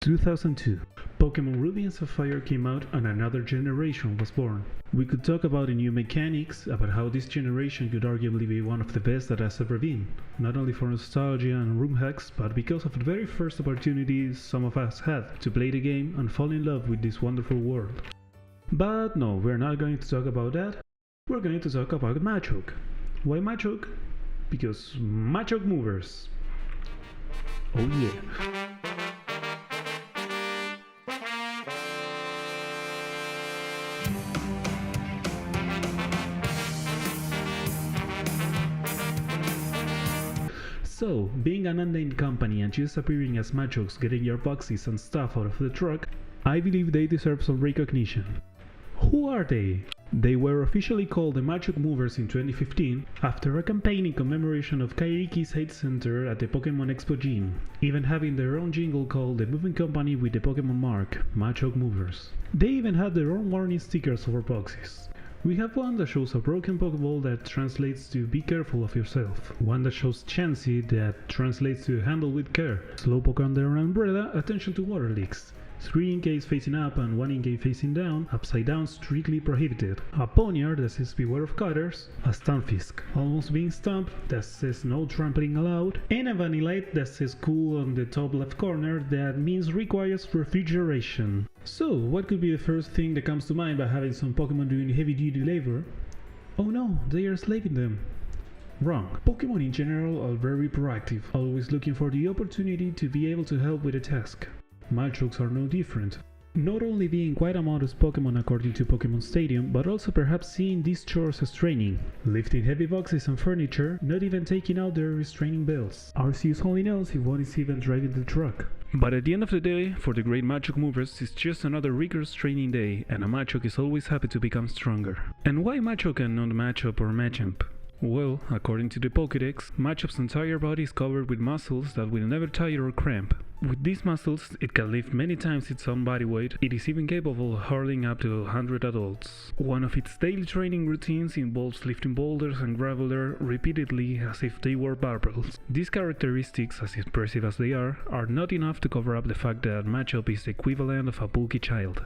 2002. Pokemon Ruby and Sapphire came out and another generation was born. We could talk about the new mechanics, about how this generation could arguably be one of the best that has ever been, not only for nostalgia and room hacks, but because of the very first opportunities some of us had to play the game and fall in love with this wonderful world. But no, we're not going to talk about that. We're going to talk about Machoke. Why Machoke? Because Machoke Movers. Oh yeah. So, being an unnamed company and just appearing as Machokes getting your boxes and stuff out of the truck, I believe they deserve some recognition. Who are they? They were officially called the Machoke Movers in 2015 after a campaign in commemoration of Kairiki's Hate Center at the Pokemon Expo Gym, even having their own jingle called the moving company with the Pokemon mark, Machoke Movers. They even had their own warning stickers over boxes. We have one that shows a broken Pokeball that translates to be careful of yourself, one that shows Chansey that translates to handle with care, Slowpoke under an umbrella, attention to water leaks, 3 in case facing up and 1 in case facing down, upside down strictly prohibited, a Poniard that says beware of cutters, a Stunfisk, almost being stumped that says no trampling allowed, and a Vanillite that says cool on the top left corner that means requires refrigeration. So, what could be the first thing that comes to mind by having some Pokemon doing heavy duty labor? Oh no, they are slaving them. Wrong. Pokemon in general are very proactive, always looking for the opportunity to be able to help with a task. Machokes are no different, not only being quite a modest Pokemon according to Pokemon Stadium, but also perhaps seeing these chores as training, lifting heavy boxes and furniture, not even taking out their restraining belts. Arceus only knows if one is even driving the truck. But at the end of the day, for the great Machoke Movers, it's just another rigorous training day, and a Machoke is always happy to become stronger. And why Machoke and not Machop or Machamp? Well, according to the Pokédex, Machop's entire body is covered with muscles that will never tire or cramp. With these muscles, it can lift many times its own body weight. It is even capable of hurling up to 100 adults. One of its daily training routines involves lifting boulders and graveler repeatedly as if they were barbells. These characteristics, as impressive as they are not enough to cover up the fact that Machop is the equivalent of a bulky child.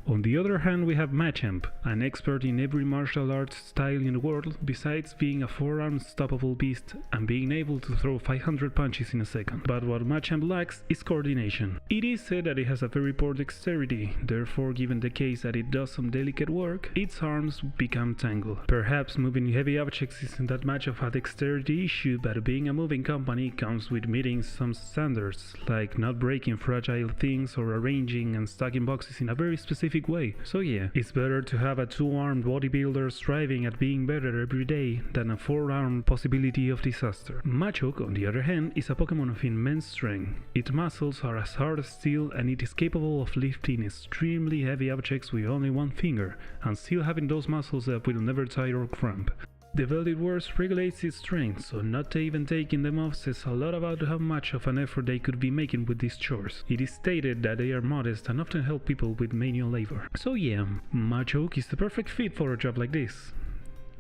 On the other hand, we have Machamp, an expert in every martial arts style in the world, besides being a 4-armed stoppable beast and being able to throw 500 punches in a second. But what Machamp lacks is coordination. It is said that it has a very poor dexterity, therefore given the case that it does some delicate work, its arms become tangled. Perhaps moving heavy objects isn't that much of a dexterity issue, but being a moving company comes with meeting some standards, like not breaking fragile things or arranging and stacking boxes in a very specific way. So yeah, it's better to have a 2-armed bodybuilder striving at being better every day than a 4-armed possibility of disaster. Machoke, on the other hand, is a Pokemon of immense strength. Its muscles are as hard as steel and it is capable of lifting extremely heavy objects with only one finger, and still having those muscles that will never tire or cramp. The Velvet Words regulates its strength, so not even taking them off says a lot about how much of an effort they could be making with these chores. It is stated that they are modest and often help people with manual labor. So yeah, Machoke is the perfect fit for a job like this.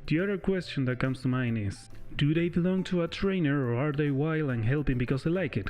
The other question that comes to mind is, do they belong to a trainer or are they wild and helping because they like it?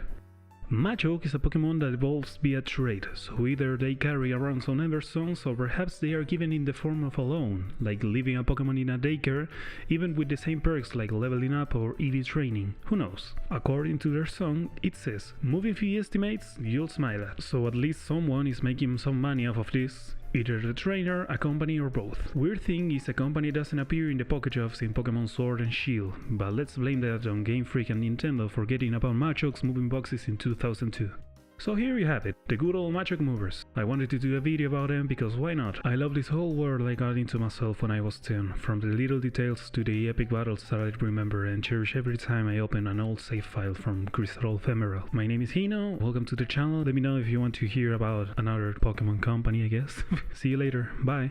Machoke is a Pokemon that evolves via trait, so either they carry around some Everstones or perhaps they are given in the form of a loan, like leaving a Pokemon in a daycare, even with the same perks like leveling up or EV training. Who knows? According to their song, it says, moving fee estimates you'll smile at, so at least someone is making some money off of this. Either the trainer, a company, or both. Weird thing is a company doesn't appear in the Pokéjobs in Pokemon Sword and Shield, but let's blame that on Game Freak and Nintendo for getting about Machoke's moving boxes in 2002. So here you have it, the good old Machoke Movers. I wanted to do a video about them because why not? I love this whole world I got into myself when I was 10, from the little details to the epic battles that I remember and cherish every time I open an old save file from Crystal Ephemeral. My name is Hino, welcome to the channel, let me know if you want to hear about another Pokemon company I guess. See you later, bye!